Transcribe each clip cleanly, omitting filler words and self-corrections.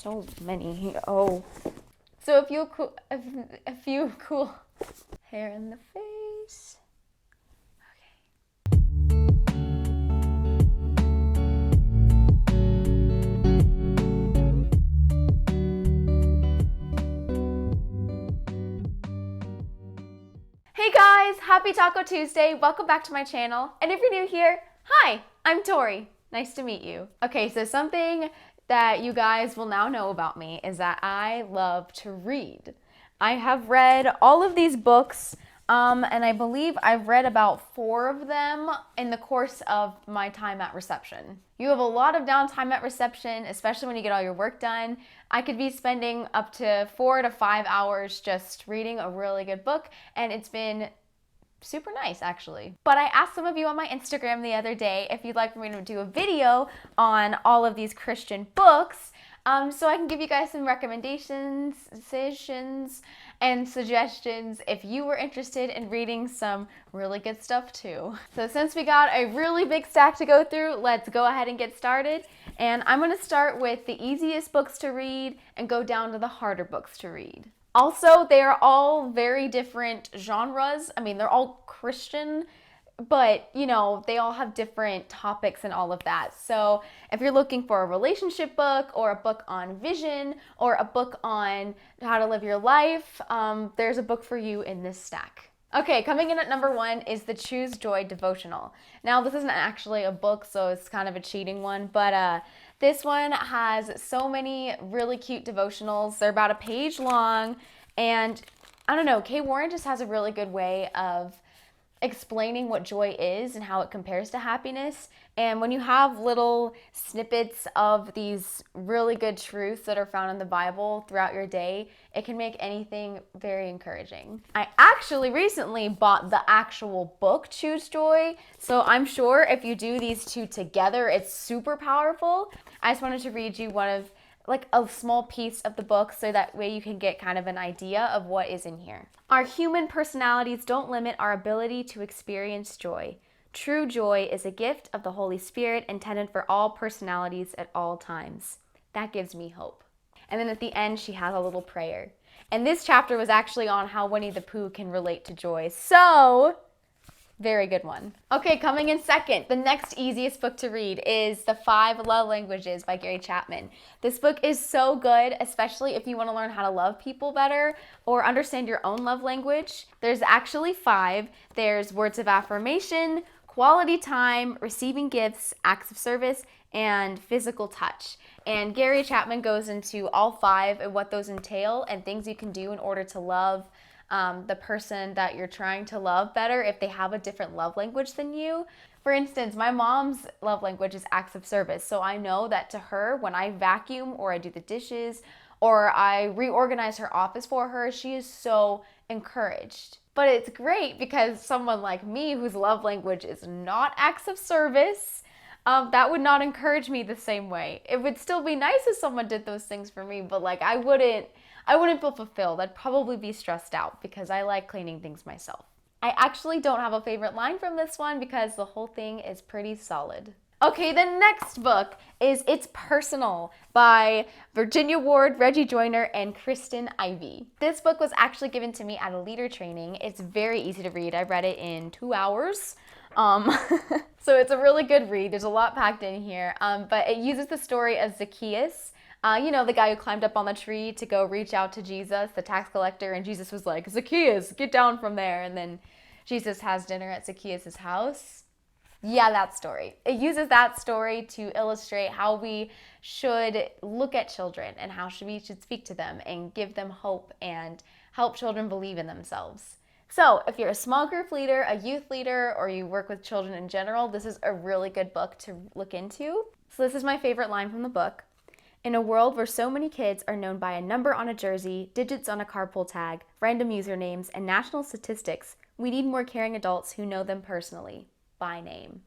so many. Oh. So a few cool hair in the face. Hey guys, happy Taco Tuesday. Welcome back to my channel. And if you're new here, hi, I'm Tori. Nice to meet you. Okay, so something that you guys will now know about me is that I love to read. I have read all of these books, and I believe I've read about 4 of them in the course of my time at reception. You have a lot of downtime at reception, especially when you get all your work done. I could be spending up to 4 to 5 hours just reading a really good book, and it's been super nice actually. But I asked some of you on my Instagram the other day if you'd like for me to do a video on all of these Christian books, so I can give you guys some recommendations, decisions, and suggestions if you were interested in reading some really good stuff too. So since we got a really big stack to go through, let's go ahead and get started. And I'm gonna start with the easiest books to read and go down to the harder books to read. Also, they are all very different genres. I mean, they're all Christian, but you know, they all have different topics and all of that. So if you're looking for a relationship book or a book on vision or a book on how to live your life, there's a book for you in this stack. Okay, coming in at number 1 is the Choose Joy devotional. Now, this isn't actually a book, so it's kind of a cheating one, but this one has so many really cute devotionals. They're about a page long, and I don't know, Kay Warren just has a really good way of explaining what joy is and how it compares to happiness. And when you have little snippets of these really good truths that are found in the Bible throughout your day, it can make anything very encouraging. I actually recently bought the actual book, Choose Joy, so I'm sure if you do these two together, it's super powerful. I just wanted to read you like a small piece of the book so that way you can get kind of an idea of what is in here. Our human personalities don't limit our ability to experience joy. True joy is a gift of the Holy Spirit intended for all personalities at all times. That gives me hope. And then at the end, she has a little prayer. And this chapter was actually on how Winnie the Pooh can relate to joy. So, very good one. Okay, coming in second, the next easiest book to read is The 5 Love Languages by Gary Chapman. This book is so good, especially if you want to learn how to love people better or understand your own love language. There's actually 5. There's words of affirmation, quality time, receiving gifts, acts of service, and physical touch. And Gary Chapman goes into all 5 and what those entail and things you can do in order to love the person that you're trying to love better if they have a different love language than you. For instance, my mom's love language is acts of service. So I know that to her, when I vacuum or I do the dishes or I reorganize her office for her, she is so encouraged. But it's great because someone like me whose love language is not acts of service, that would not encourage me the same way. It would still be nice if someone did those things for me, but like I wouldn't feel fulfilled. I'd probably be stressed out because I like cleaning things myself. I actually don't have a favorite line from this one because the whole thing is pretty solid. Okay, the next book is It's Personal by Virginia Ward, Reggie Joiner, and Kristen Ivy. This book was actually given to me at a leader training. It's very easy to read. I read it in 2 hours. So it's a really good read. There's a lot packed in here, but it uses the story of Zacchaeus. You know, the guy who climbed up on the tree to go reach out to Jesus, the tax collector, and Jesus was like, Zacchaeus, get down from there. And then Jesus has dinner at Zacchaeus' house. Yeah, that story. It uses that story to illustrate how we should look at children and how we should speak to them and give them hope and help children believe in themselves. So if you're a small group leader, a youth leader, or you work with children in general, this is a really good book to look into. So this is my favorite line from the book. In a world where so many kids are known by a number on a jersey, digits on a carpool tag, random usernames, and national statistics, we need more caring adults who know them personally, by name.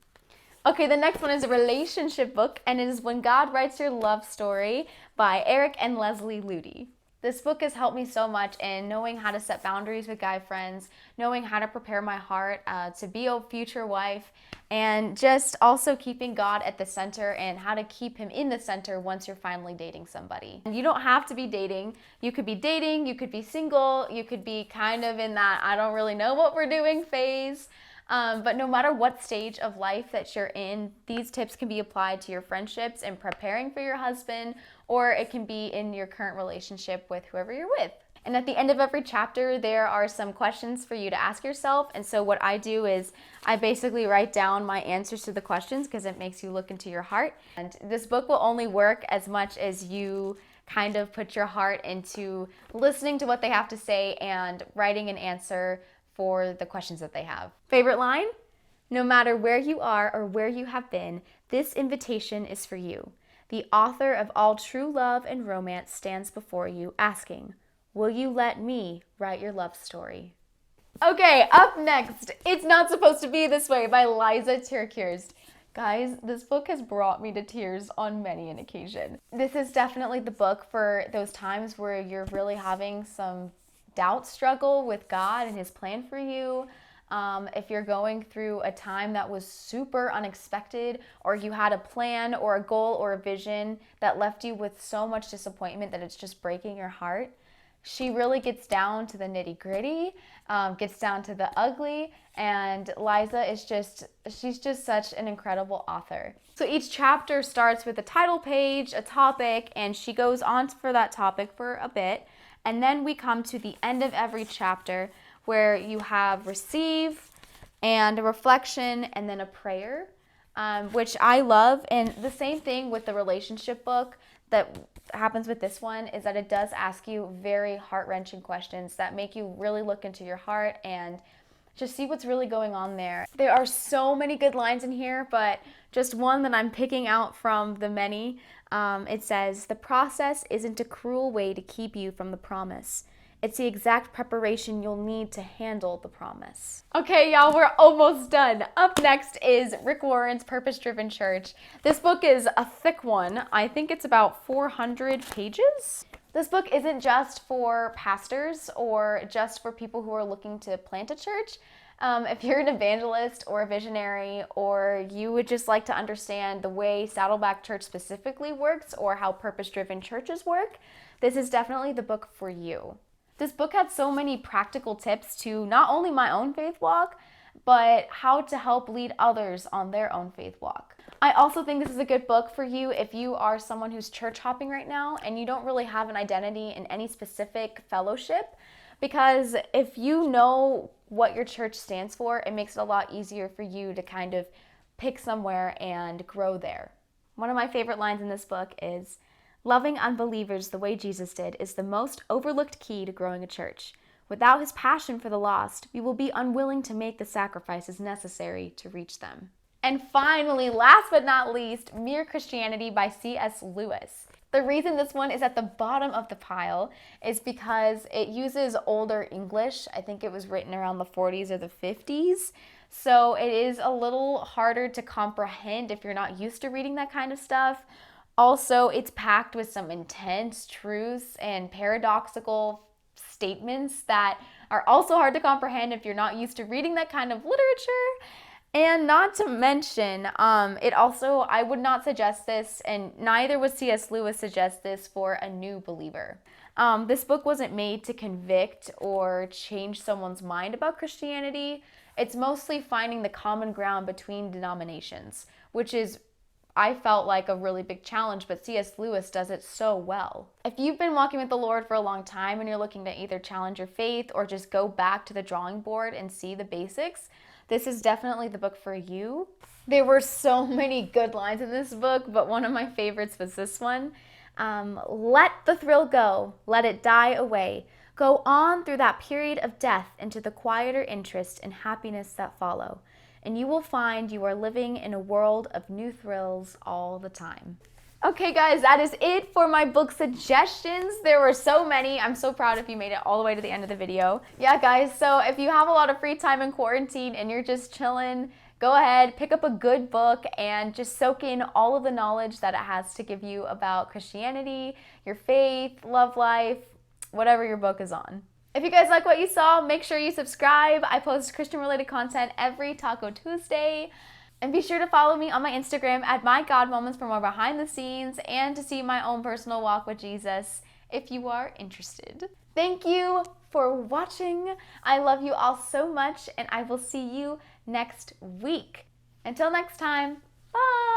Okay, the next one is a relationship book, and it is When God Writes Your Love Story by Eric and Leslie Ludy. This book has helped me so much in knowing how to set boundaries with guy friends, knowing how to prepare my heart to be a future wife, and just also keeping God at the center and how to keep him in the center once you're finally dating somebody. And you don't have to be dating. You could be dating, you could be single, you could be kind of in that I don't really know what we're doing phase. But no matter what stage of life that you're in, these tips can be applied to your friendships and preparing for your husband, or it can be in your current relationship with whoever you're with. And at the end of every chapter, there are some questions for you to ask yourself. And so what I do is I basically write down my answers to the questions because it makes you look into your heart. And this book will only work as much as you kind of put your heart into listening to what they have to say and writing an answer for the questions that they have. Favorite line? No matter where you are or where you have been, this invitation is for you. The author of all true love and romance stands before you asking, will you let me write your love story? Okay, up next, It's Not Supposed to Be This Way by Liza TerKeurst. Guys, this book has brought me to tears on many an occasion. This is definitely the book for those times where you're really having some doubt struggle with God and his plan for you. If you're going through a time that was super unexpected, or you had a plan or a goal or a vision that left you with so much disappointment that it's just breaking your heart, she really gets down to the nitty-gritty, gets down to the ugly, and Liza is she's just such an incredible author. So each chapter starts with a title page, a topic, and she goes on for that topic for a bit. And then we come to the end of every chapter where you have receive and a reflection and then a prayer, which I love. And the same thing with the relationship book that happens with this one is that it does ask you very heart-wrenching questions that make you really look into your heart and just see what's really going on there. There are so many good lines in here, but just one that I'm picking out from the many. It says, the process isn't a cruel way to keep you from the promise. It's the exact preparation you'll need to handle the promise. Okay, y'all, we're almost done. Up next is Rick Warren's Purpose Driven Church. This book is a thick one. I think it's about 400 pages. This book isn't just for pastors or just for people who are looking to plant a church. If you're an evangelist or a visionary, or you would just like to understand the way Saddleback Church specifically works or how purpose-driven churches work, this is definitely the book for you. This book had so many practical tips to not only my own faith walk, but how to help lead others on their own faith walk. I also think this is a good book for you if you are someone who's church hopping right now and you don't really have an identity in any specific fellowship, because if you know what your church stands for, it makes it a lot easier for you to kind of pick somewhere and grow there. One of my favorite lines in this book is, loving unbelievers the way Jesus did is the most overlooked key to growing a church. Without his passion for the lost, we will be unwilling to make the sacrifices necessary to reach them. And finally, last but not least, Mere Christianity by C.S. Lewis. The reason this one is at the bottom of the pile is because it uses older English. I think it was written around the 40s or the 50s. So it is a little harder to comprehend if you're not used to reading that kind of stuff. Also, it's packed with some intense truths and paradoxical statements that are also hard to comprehend if you're not used to reading that kind of literature. And not to mention, I would not suggest this, and neither would C.S. Lewis suggest this for a new believer. This book wasn't made to convict or change someone's mind about Christianity. It's mostly finding the common ground between denominations, which is, I felt like, a really big challenge, but C.S. Lewis does it so well. If you've been walking with the Lord for a long time and you're looking to either challenge your faith or just go back to the drawing board and see the basics, this is definitely the book for you. There were so many good lines in this book, but one of my favorites was this one. Let the thrill go, let it die away. Go on through that period of death into the quieter interest and happiness that follow, and you will find you are living in a world of new thrills all the time. Okay guys, that is it for my book suggestions. There were so many. I'm so proud if you made it all the way to the end of the video. Yeah guys, so if you have a lot of free time in quarantine and you're just chilling, go ahead, pick up a good book and just soak in all of the knowledge that it has to give you about Christianity, your faith, love life, whatever your book is on. If you guys like what you saw, make sure you subscribe. I post Christian related content every Taco Tuesday. And be sure to follow me on my Instagram at MyGodMoments for more behind the scenes and to see my own personal walk with Jesus if you are interested. Thank you for watching. I love you all so much, and I will see you next week. Until next time, bye!